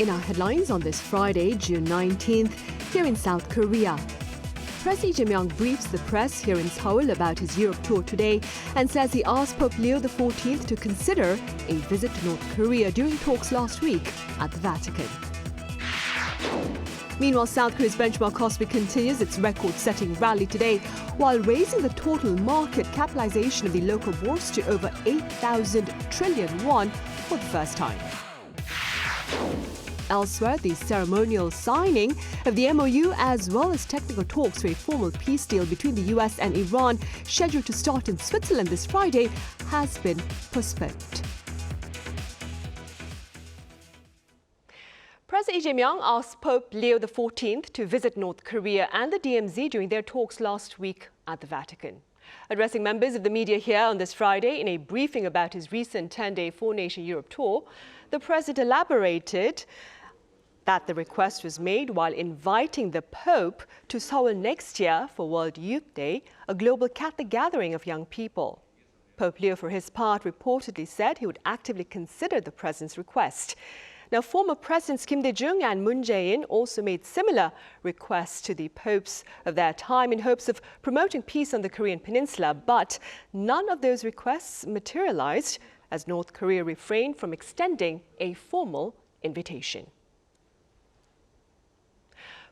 In our headlines on this Friday, June 19th, here in South Korea. President Lee Jae-myung briefs the press here in Seoul about his Europe tour today and says he asked Pope Leo XIV to consider a visit to North Korea during talks last week at the Vatican. Meanwhile, South Korea's benchmark KOSPI continues its record-setting rally today while raising the total market capitalization of the local bourse to over 8,000 trillion won for the first time. Elsewhere, the ceremonial signing of the MOU as well as technical talks for a formal peace deal between the U.S. and Iran, scheduled to start in Switzerland this Friday, has been postponed. President Lee Jae-myung asked Pope Leo XIV to visit North Korea and the DMZ during their talks last week at the Vatican. Addressing members of the media here on this Friday in a briefing about his recent 10-day four-nation Europe tour, the president elaborated that the request was made while inviting the Pope to Seoul next year for World Youth Day, a global Catholic gathering of young people. Pope Leo, for his part, reportedly said he would actively consider the president's request. Now, former Presidents Kim Dae-jung and Moon Jae-in also made similar requests to the popes of their time in hopes of promoting peace on the Korean peninsula, but none of those requests materialized as North Korea refrained from extending a formal invitation.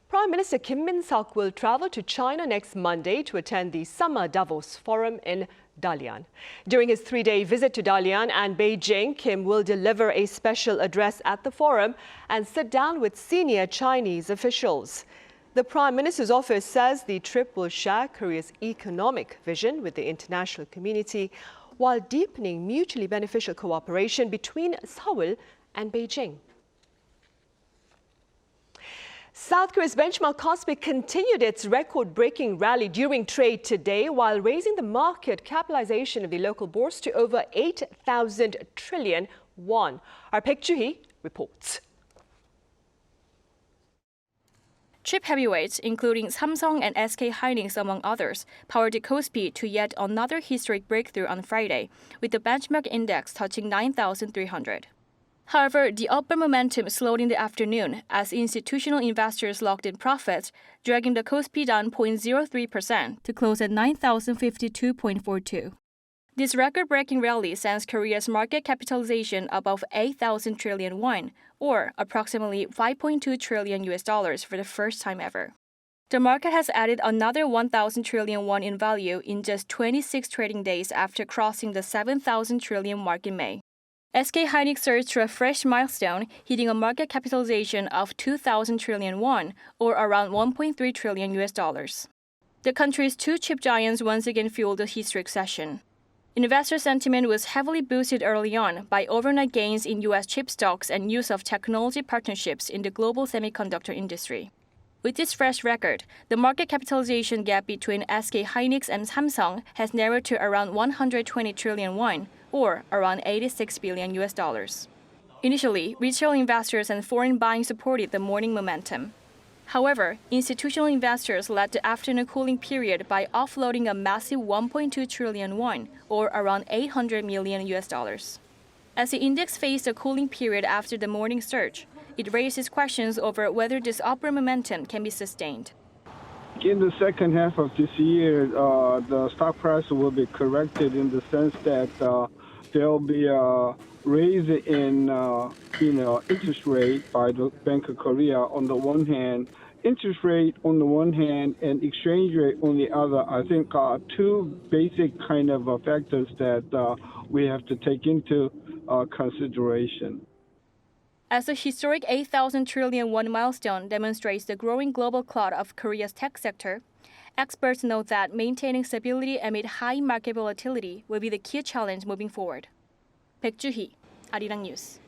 Prime Minister Kim Min-seok will travel to China next Monday to attend the Summer Davos Forum in Dalian. During his three-day visit to Dalian and Beijing, Kim will deliver a special address at the forum and sit down with senior Chinese officials. The Prime Minister's office says the trip will share Korea's economic vision with the international community while deepening mutually beneficial cooperation between Seoul and Beijing. South Korea's benchmark KOSPI continued its record-breaking rally during trade today while raising the market capitalization of the local bourse to over 8,000 trillion won. Our Baek Joo-hee reports. Chip heavyweights, including Samsung and SK hynix among others, powered the KOSPI to yet another historic breakthrough on Friday, with the benchmark index touching 9,300. However, the upward momentum slowed in the afternoon as institutional investors locked in profits, dragging the KOSPI down 0.03% to close at 9,052.42. This record-breaking rally sends Korea's market capitalization above 8,000 trillion won, or approximately $5.2 trillion for the first time ever. The market has added another 1,000 trillion won in value in just 26 trading days after crossing the 7,000 trillion mark in May. SK hynix surged to a fresh milestone, hitting a market capitalization of 2,000 trillion won, or around $1.3 trillion. The country's two chip giants once again fueled the historic session. Investor sentiment was heavily boosted early on by overnight gains in U.S. chip stocks and use of technology partnerships in the global semiconductor industry. With this fresh record, the market capitalization gap between SK hynix and Samsung has narrowed to around 120 trillion won, or around $86 billion. Initially, retail investors and foreign buying supported the morning momentum. However, institutional investors led the afternoon cooling period by offloading a massive 1.2 trillion won, or around $800 million. As the index faced a cooling period after the morning surge, it raises questions over whether this upward momentum can be sustained. In the second half of this year, the stock price will be corrected in the sense that there will be a raise in interest rate by the Bank of Korea on the one hand, interest rate on the one hand, and exchange rate on the other. I think two basic kind of factors that we have to take into consideration. As the historic 8,000 trillion won milestone demonstrates the growing global clout of Korea's tech sector, experts note that maintaining stability amid high market volatility will be the key challenge moving forward. Baek Joo-hee, Arirang News.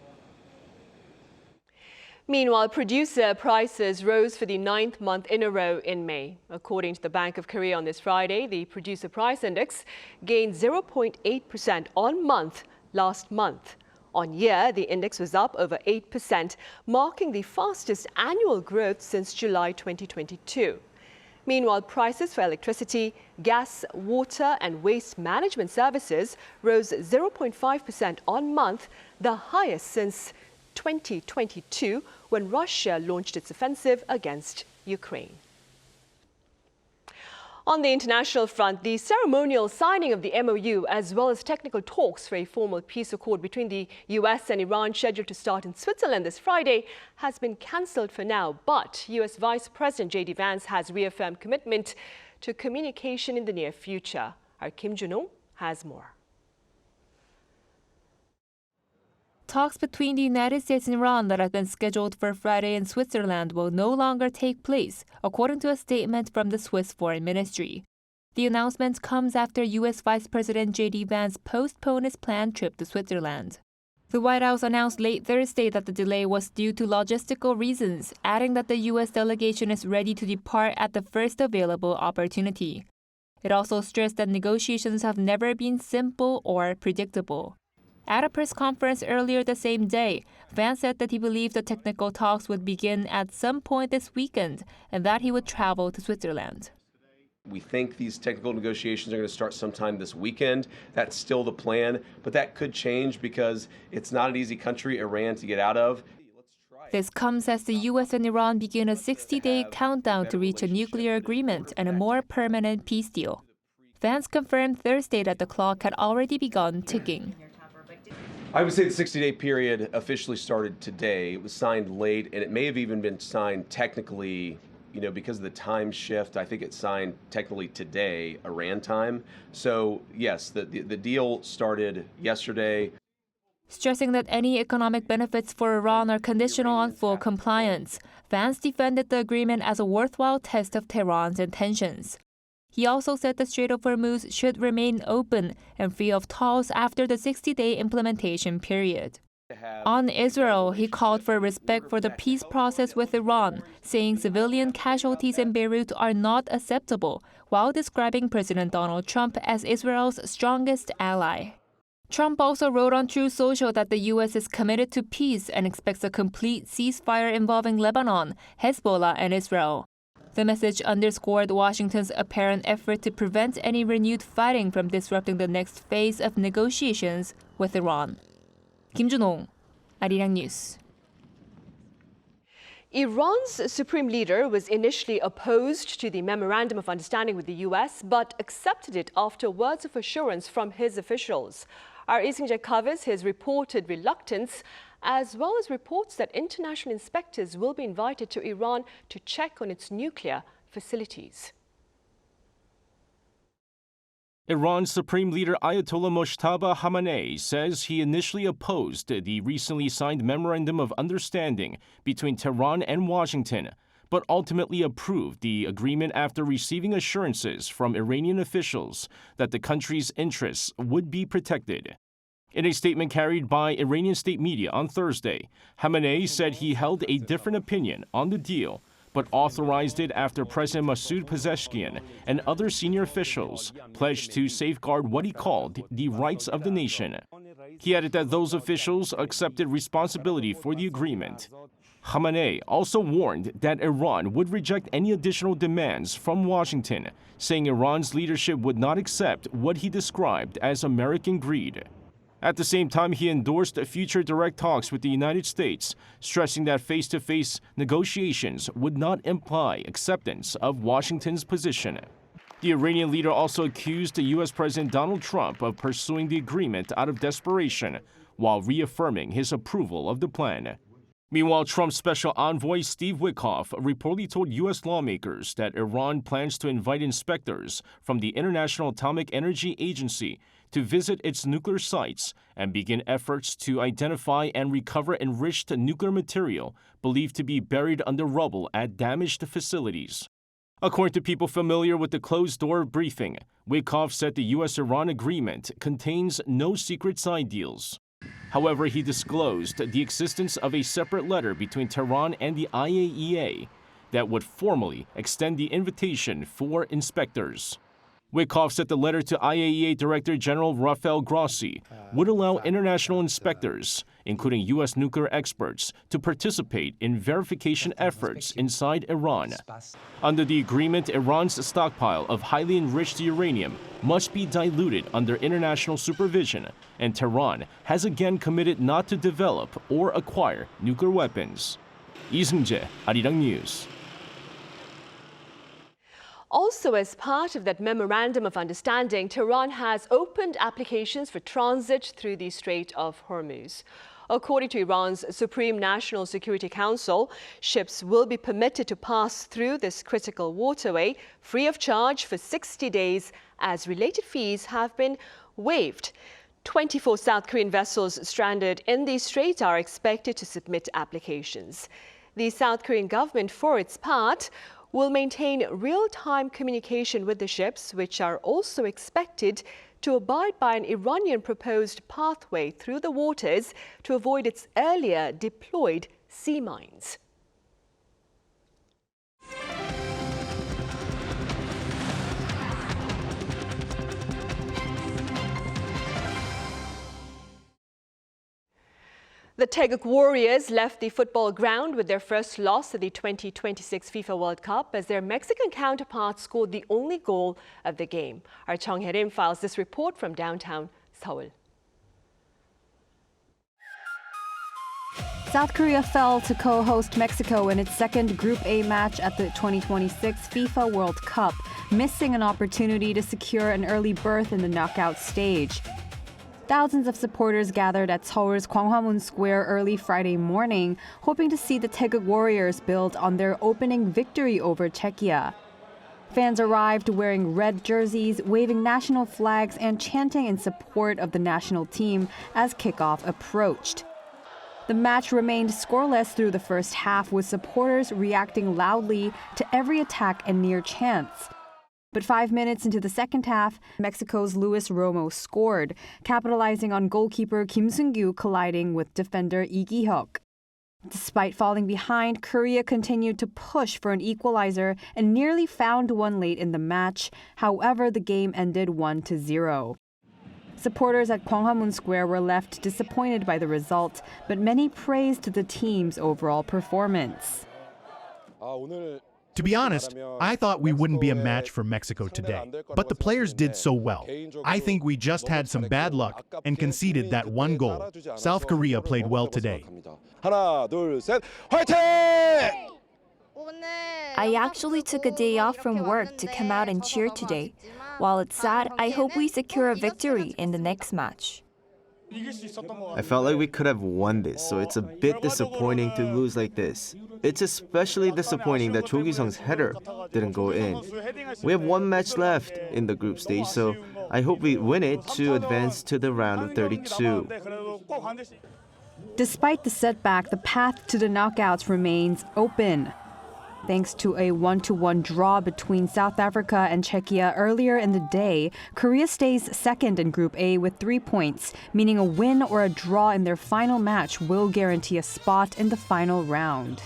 Meanwhile, producer prices rose for the 9th month in a row in May. According to the Bank of Korea on this Friday, the producer price index gained 0.8% on month last month. On year, the index was up over 8%, marking the fastest annual growth since July 2022. Meanwhile, prices for electricity, gas, water and waste management services rose 0.5% on month, the highest since 2022, when Russia launched its offensive against Ukraine. On the international front, the ceremonial signing of the MOU, as well as technical talks for a formal peace accord between the U.S. and Iran scheduled to start in Switzerland this Friday, has been cancelled for now. But U.S. Vice President J.D. Vance has reaffirmed commitment to communication in the near future. Our Kim Jun-ong has more. Talks between the United States and Iran that had been scheduled for Friday in Switzerland will no longer take place, according to a statement from the Swiss Foreign Ministry. The announcement comes after U.S. Vice President J.D. Vance postponed his planned trip to Switzerland. The White House announced late Thursday that the delay was due to logistical reasons, adding that the U.S. delegation is ready to depart at the first available opportunity. It also stressed that negotiations have never been simple or predictable. At a press conference earlier the same day, Vance said that he believed the technical talks would begin at some point this weekend and that he would travel to Switzerland. We think these technical negotiations are going to start sometime this weekend. That's still the plan, but that could change because it's not an easy country, Iran, to get out of. This comes as the U.S. and Iran begin a 60-day countdown to reach a nuclear agreement and a more permanent peace deal. Vance confirmed Thursday that the clock had already begun ticking. I would say the 60-day period officially started today. It was signed late, and it may have even been signed technically, because of the time shift. I think it's signed technically today, Iran time. So, yes, the deal started yesterday. Stressing that any economic benefits for Iran are conditional on full compliance, Vance defended the agreement as a worthwhile test of Tehran's intentions. He also said the Strait of Hormuz should remain open and free of tolls after the 60-day implementation period. On Israel, he called for respect for the peace process with Iran, saying civilian casualties in Beirut are not acceptable, while describing President Donald Trump as Israel's strongest ally. Trump also wrote on Truth Social that the U.S. is committed to peace and expects a complete ceasefire involving Lebanon, Hezbollah, and Israel. The message underscored Washington's apparent effort to prevent any renewed fighting from disrupting the next phase of negotiations with Iran. Kim Jun-ong, Arirang News. Iran's supreme leader was initially opposed to the Memorandum of Understanding with the U.S., but accepted it after words of assurance from his officials. Our Isingjae covers his reported reluctance, as well as reports that international inspectors will be invited to Iran to check on its nuclear facilities. Iran's Supreme Leader Ayatollah Mojtaba Khamenei says he initially opposed the recently signed Memorandum of Understanding between Tehran and Washington, but ultimately approved the agreement after receiving assurances from Iranian officials that the country's interests would be protected. In a statement carried by Iranian state media on Thursday, Khamenei said he held a different opinion on the deal, but authorized it after President Masoud Pezeshkian and other senior officials pledged to safeguard what he called the rights of the nation. He added that those officials accepted responsibility for the agreement. Khamenei also warned that Iran would reject any additional demands from Washington, saying Iran's leadership would not accept what he described as American greed. At the same time, he endorsed future direct talks with the United States, stressing that face-to-face negotiations would not imply acceptance of Washington's position. The Iranian leader also accused U.S. President Donald Trump of pursuing the agreement out of desperation, while reaffirming his approval of the plan. Meanwhile, Trump's special envoy Steve Witkoff reportedly told U.S. lawmakers that Iran plans to invite inspectors from the International Atomic Energy Agency to visit its nuclear sites and begin efforts to identify and recover enriched nuclear material believed to be buried under rubble at damaged facilities. According to people familiar with the closed-door briefing, Witkoff said the U.S.-Iran agreement contains no secret side deals. However, he disclosed the existence of a separate letter between Tehran and the IAEA that would formally extend the invitation for inspectors. Witkoff said the letter to IAEA Director General Rafael Grossi would allow international inspectors, including U.S. nuclear experts, to participate in verification efforts inside Iran. Under the agreement, Iran's stockpile of highly enriched uranium must be diluted under international supervision, and Tehran has again committed not to develop or acquire nuclear weapons. Lee Seung-jae, Arirang News. Also, as part of that memorandum of understanding, Tehran has opened applications for transit through the Strait of Hormuz. According to Iran's Supreme National Security Council, ships will be permitted to pass through this critical waterway free of charge for 60 days, as related fees have been waived. 24 South Korean vessels stranded in the strait are expected to submit applications. The South Korean government, for its part, will maintain real-time communication with the ships, which are also expected to abide by an Iranian proposed pathway through the waters to avoid its earlier deployed sea mines. The Taeguk Warriors left the football ground with their first loss at the 2026 FIFA World Cup as their Mexican counterparts scored the only goal of the game. Our Chung Hae-rim files this report from downtown Seoul. South Korea fell to co-host Mexico in its second Group A match at the 2026 FIFA World Cup, missing an opportunity to secure an early berth in the knockout stage. Thousands of supporters gathered at Seoul's Gwanghwamun Square early Friday morning, hoping to see the Taeguk Warriors build on their opening victory over Czechia. Fans arrived wearing red jerseys, waving national flags, and chanting in support of the national team as kickoff approached. The match remained scoreless through the first half, with supporters reacting loudly to every attack and near chance. But 5 minutes into the second half, Mexico's Luis Romo scored, capitalizing on goalkeeper Kim Seung-gyu colliding with defender Lee Gi-hyuk. Despite falling behind, Korea continued to push for an equalizer and nearly found one late in the match. However, the game ended 1-0. Supporters at Gwanghwamun Square were left disappointed by the result, but many praised the team's overall performance. To be honest, I thought we wouldn't be a match for Mexico today, but the players did so well. I think we just had some bad luck and conceded that one goal. South Korea played well today. I actually took a day off from work to come out and cheer today. While it's sad, I hope we secure a victory in the next match. I felt like we could have won this, so it's a bit disappointing to lose like this. It's especially disappointing that Cho Gi-sung's header didn't go in. We have one match left in the group stage, so I hope we win it to advance to the round of 32. Despite the setback, the path to the knockouts remains open. Thanks to a 1-1 draw between South Africa and Czechia earlier in the day, Korea stays second in Group A with 3 points, meaning a win or a draw in their final match will guarantee a spot in the final round.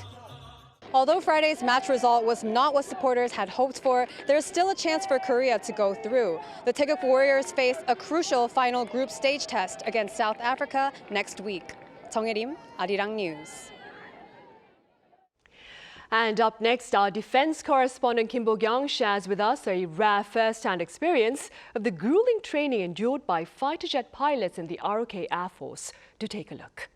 Although Friday's match result was not what supporters had hoped for, there's still a chance for Korea to go through. The Taeguk Warriors face a crucial final group stage test against South Africa next week. Chung Hae-rim, Arirang News. And up next, our defense correspondent Kim Bo-kyung shares with us a rare first-hand experience of the grueling training endured by fighter jet pilots in the ROK Air Force. Do take a look.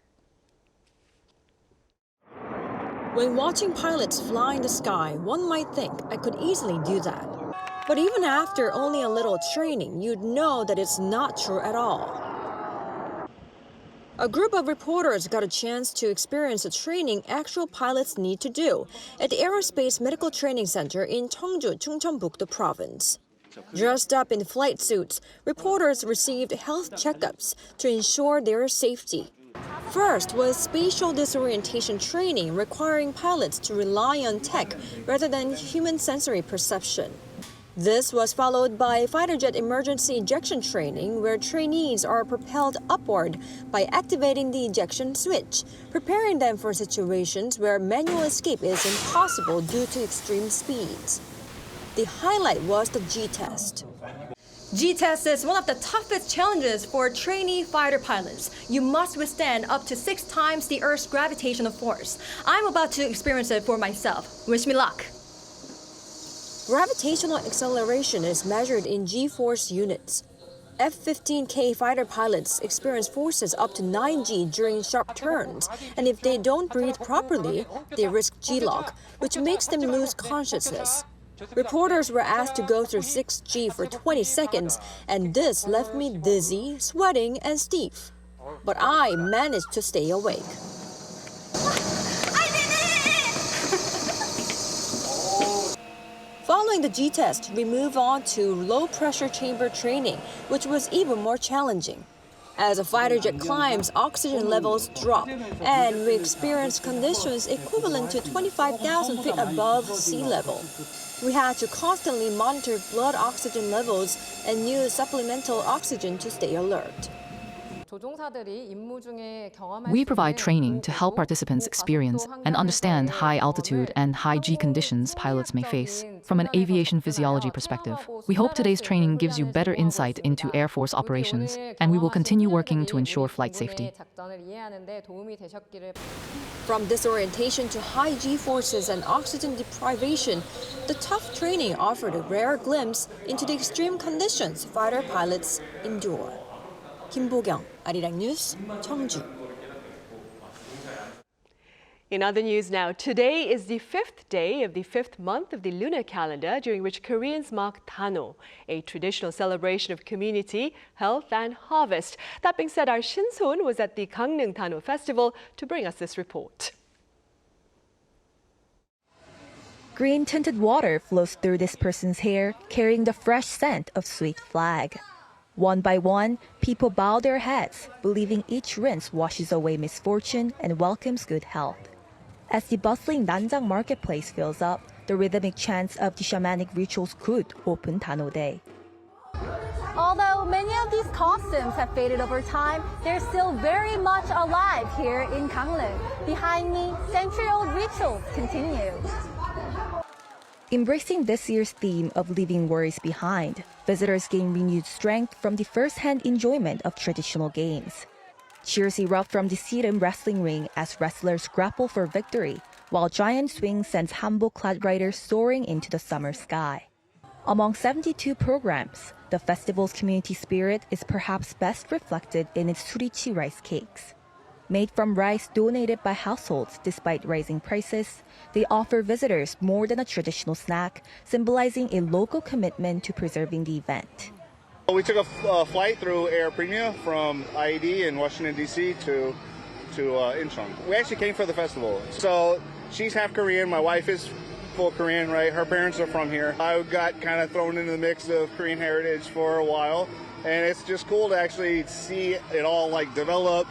When watching pilots fly in the sky, one might think I could easily do that. But even after only a little training, you'd know that it's not true at all. A group of reporters got a chance to experience the training actual pilots need to do at the Aerospace Medical Training Center in Cheongju, Chungcheongbuk-do Province. Dressed up in flight suits, reporters received health checkups to ensure their safety. First was spatial disorientation training, requiring pilots to rely on tech rather than human sensory perception. This was followed by fighter jet emergency ejection training, where trainees are propelled upward by activating the ejection switch, preparing them for situations where manual escape is impossible due to extreme speeds. The highlight was the G test. G-test is one of the toughest challenges for trainee fighter pilots. You must withstand up to 6 times the Earth's gravitational force. I'm about to experience it for myself. Wish me luck. Gravitational acceleration is measured in G-force units. F-15K fighter pilots experience forces up to 9G during sharp turns, and if they don't breathe properly, they risk G-lock, which makes them lose consciousness. Reporters were asked to go through 6G for 20 seconds, and this left me dizzy, sweating, and stiff. But I managed to stay awake. Following the G-test, we move on to low-pressure chamber training, which was even more challenging. As a fighter jet climbs, oxygen levels drop, and we experience conditions equivalent to 25,000 feet above sea level. We had to constantly monitor blood oxygen levels and use supplemental oxygen to stay alert. We provide training to help participants experience and understand high altitude and high G conditions pilots may face from an aviation physiology perspective. We hope today's training gives you better insight into Air Force operations, and we will continue working to ensure flight safety. From disorientation to high G forces and oxygen deprivation, the tough training offered a rare glimpse into the extreme conditions fighter pilots endure. 김보경, Arirang News, 청주. In other news now, today is the 5th day of the 5th month of the lunar calendar, during which Koreans mark Dano, a traditional celebration of community, health and harvest. That being said, our Shin-soon was at the Gangneung Danoje festival to bring us this report. Green-tinted water flows through this person's hair, carrying the fresh scent of sweet flag. One by one, people bow their heads, believing each rinse washes away misfortune and welcomes good health. As the bustling Nanjang marketplace fills up, the rhythmic chants of the shamanic rituals could open Danoje Day. Although many of these costumes have faded over time, they're still very much alive here in Gangneung. Behind me, century-old rituals continue. Embracing this year's theme of leaving worries behind, visitors gain renewed strength from the first-hand enjoyment of traditional games. Cheers erupt from the Sirim wrestling ring as wrestlers grapple for victory, while giant swing sends hanbok-clad riders soaring into the summer sky. Among 72 programs, the festival's community spirit is perhaps best reflected in its surichi rice cakes. Made from rice donated by households despite rising prices, they offer visitors more than a traditional snack, symbolizing a local commitment to preserving the event. We took a flight through Air Premia from IED in Washington, D.C. to Incheon. We actually came for the festival. So she's half Korean, my wife is full Korean, right? Her parents are from here. I got kind of thrown into the mix of Korean heritage for a while, and it's just cool to actually see it all develop.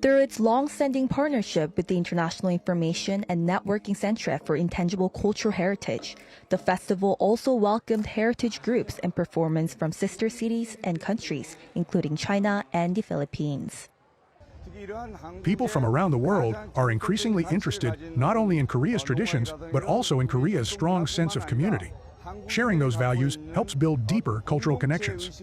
Through its long-standing partnership with the International Information and Networking Center for Intangible Cultural Heritage, the festival also welcomed heritage groups and performers from sister cities and countries, including China and the Philippines. People from around the world are increasingly interested not only in Korea's traditions, but also in Korea's strong sense of community. Sharing those values helps build deeper cultural connections.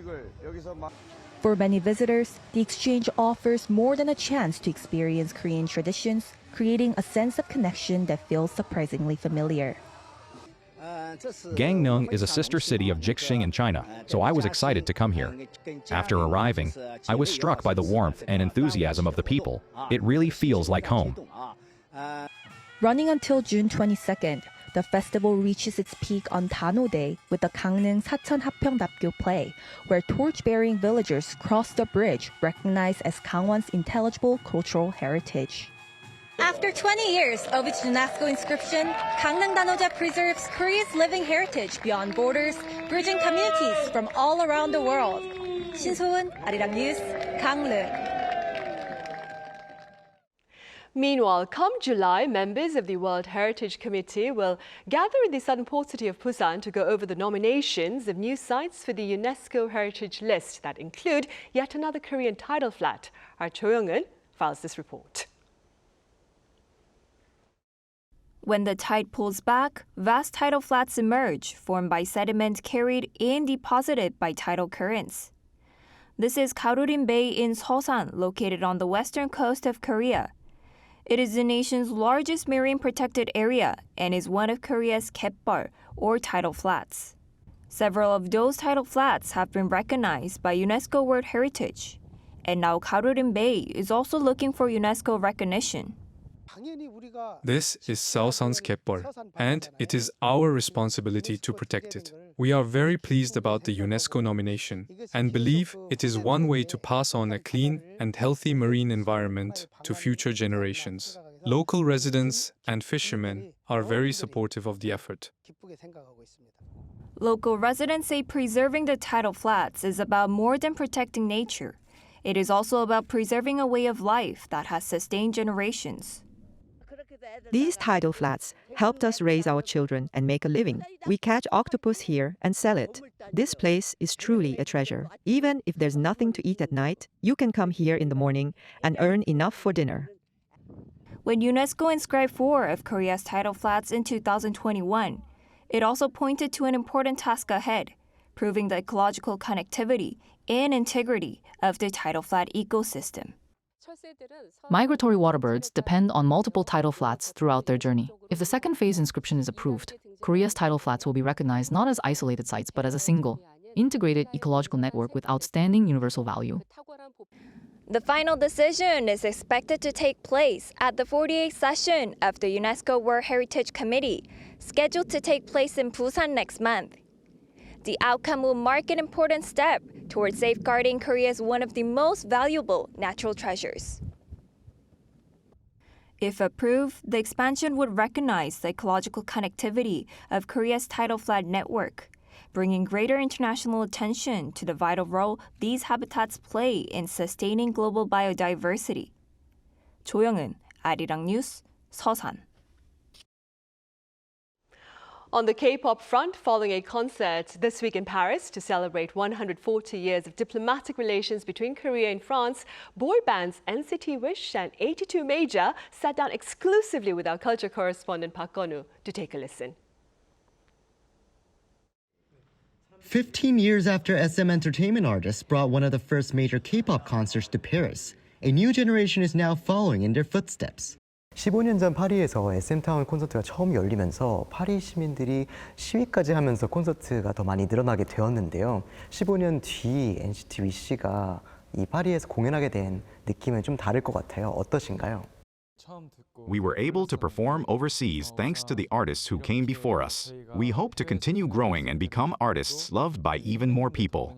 For many visitors, the exchange offers more than a chance to experience Korean traditions, creating a sense of connection that feels surprisingly familiar. Gangneung is a sister city of Jixing in China, so I was excited to come here. After arriving, I was struck by the warmth and enthusiasm of the people. It really feels like home. Running until June 22nd, the festival reaches its peak on Danoje Day with the Gangneung Sacheon Hapyeongdapgyo play, where torch-bearing villagers cross the bridge recognized as Gangwon's intelligible cultural heritage. After 20 years of its UNESCO inscription, Gangneung Danoje preserves Korea's living heritage beyond borders, bridging communities from all around the world. Shin-soon, Arirang News, Gangneung. Meanwhile, come July, members of the World Heritage Committee will gather in the southern port city of Busan to go over the nominations of new sites for the UNESCO Heritage List that include yet another Korean tidal flat. Our Cho Young-eun files this report. When the tide pulls back, vast tidal flats emerge, formed by sediment carried and deposited by tidal currents. This is Garorim Bay in Seosan, located on the western coast of Korea. It is the nation's largest marine protected area and is one of Korea's 갯벌, or tidal flats. Several of those tidal flats have been recognized by UNESCO World Heritage. And now Garorim Bay is also looking for UNESCO recognition. This is Seosan's 갯벌, and it is our responsibility to protect it. We are very pleased about the UNESCO nomination and believe it is one way to pass on a clean and healthy marine environment to future generations. Local residents and fishermen are very supportive of the effort. Local residents say preserving the tidal flats is about more than protecting nature. It is also about preserving a way of life that has sustained generations. These tidal flats helped us raise our children and make a living. We catch octopus here and sell it. This place is truly a treasure. Even if there's nothing to eat at night, you can come here in the morning and earn enough for dinner. When UNESCO inscribed 4 of Korea's tidal flats in 2021, it also pointed to an important task ahead, proving the ecological connectivity and integrity of the tidal flat ecosystem. Migratory waterbirds depend on multiple tidal flats throughout their journey. If the second phase inscription is approved, Korea's tidal flats will be recognized not as isolated sites but as a single, integrated ecological network with outstanding universal value. The final decision is expected to take place at the 48th session of the UNESCO World Heritage Committee, scheduled to take place in Busan next month. The outcome will mark an important step towards safeguarding Korea's one of the most valuable natural treasures. If approved, the expansion would recognize the ecological connectivity of Korea's tidal flat network, bringing greater international attention to the vital role these habitats play in sustaining global biodiversity. 조영은, Arirang News, Seosan. On the K-pop front, following a concert this week in Paris to celebrate 140 years of diplomatic relations between Korea and France, boy bands NCT WISH and 82 Major sat down exclusively with our culture correspondent Park Gonu to take a listen. 15 years after SM Entertainment artists brought one of the first major K-pop concerts to Paris, a new generation is now following in their footsteps. 15년 전 파리에서 SM타운 콘서트가 처음 열리면서 파리 시민들이 시위까지 하면서 콘서트가 더 많이 늘어나게 되었는데요. 15년 뒤 NCT WISH가 이 파리에서 공연하게 된 느낌은 좀 다를 것 같아요. 어떠신가요? We were able to perform overseas thanks to the artists who came before us. We hope to continue growing and become artists loved by even more people.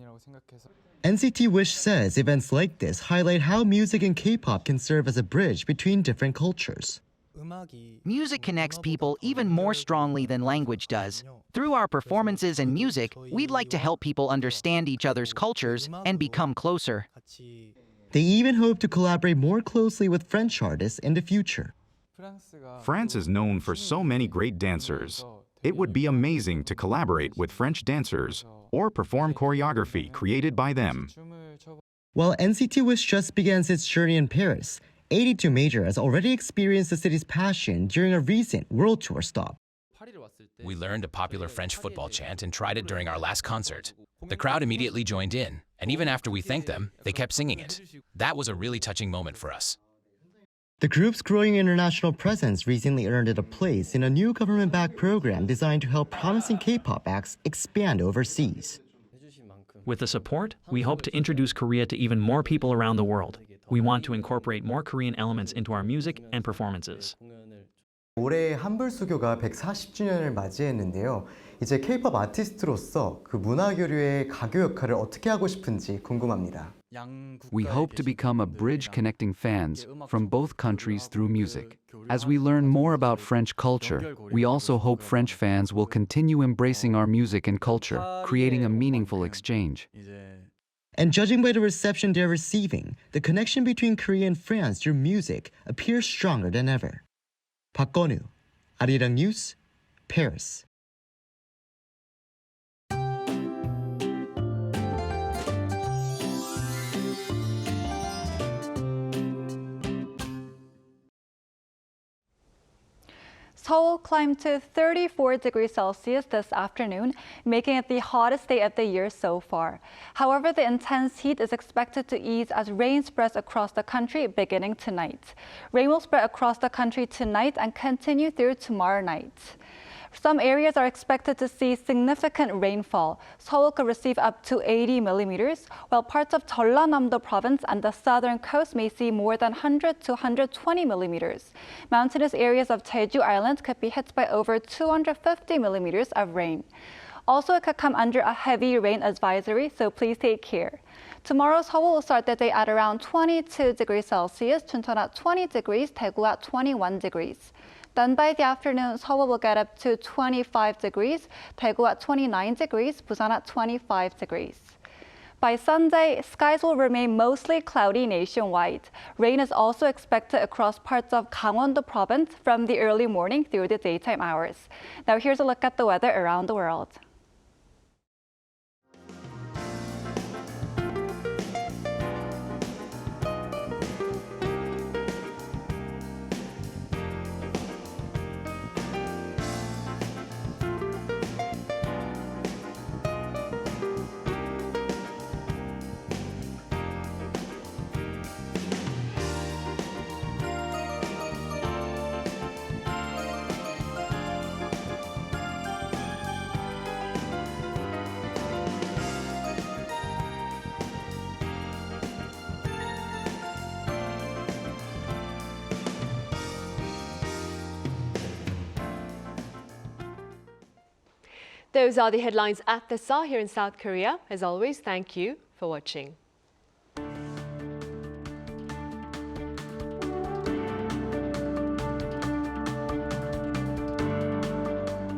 NCT WISH says events like this highlight how music and K-pop can serve as a bridge between different cultures. Music connects people even more strongly than language does. Through our performances and music, we'd like to help people understand each other's cultures and become closer. They even hope to collaborate more closely with French artists in the future. France is known for so many great dancers. It would be amazing to collaborate with French dancers or perform choreography created by them. While NCT WISH just began its journey in Paris, 82 Major has already experienced the city's passion during a recent world tour stop. We learned a popular French football chant and tried it during our last concert. The crowd immediately joined in, and even after we thanked them, they kept singing it. That was a really touching moment for us. The group's growing international presence recently earned it a place in a new government-backed program designed to help promising K-pop acts expand overseas. With the support, we hope to introduce Korea to even more people around the world. We want to incorporate more Korean elements into our music and performances. 올해 한불수교가 140주년을 맞이했는데요. 이제 K-pop 아티스트로서 그 문화교류의 가교 역할을 어떻게 하고 싶은지 궁금합니다. We hope to become a bridge connecting fans from both countries through music. As we learn more about French culture, we also hope French fans will continue embracing our music and culture, creating a meaningful exchange. And judging by the reception they're receiving, the connection between Korea and France through music appears stronger than ever. Park Gonu, Arirang News, Paris. Seoul climbed to 34 degrees Celsius this afternoon, making it the hottest day of the year so far. However, the intense heat is expected to ease as rain spreads across the country beginning tonight. Rain will spread across the country tonight and continue through tomorrow night. Some areas are expected to see significant rainfall. Seoul could receive up to 80 millimeters, while parts of Jeollanam-do province and the southern coast may see more than 100 to 120 millimeters. Mountainous areas of Jeju Island could be hit by over 250 millimeters of rain. Also, it could come under a heavy rain advisory, so please take care. Tomorrow, Seoul will start the day at around 22 degrees Celsius, Chuncheon at 20 degrees, Daegu at 21 degrees. Then by the afternoon, Seoul will get up to 25 degrees, Daegu at 29 degrees, Busan at 25 degrees. By Sunday, skies will remain mostly cloudy nationwide. Rain is also expected across parts of Gangneung-do province from the early morning through the daytime hours. Now here's a look at the weather around the world. Those are the headlines at the SAR here in South Korea. As always, thank you for watching.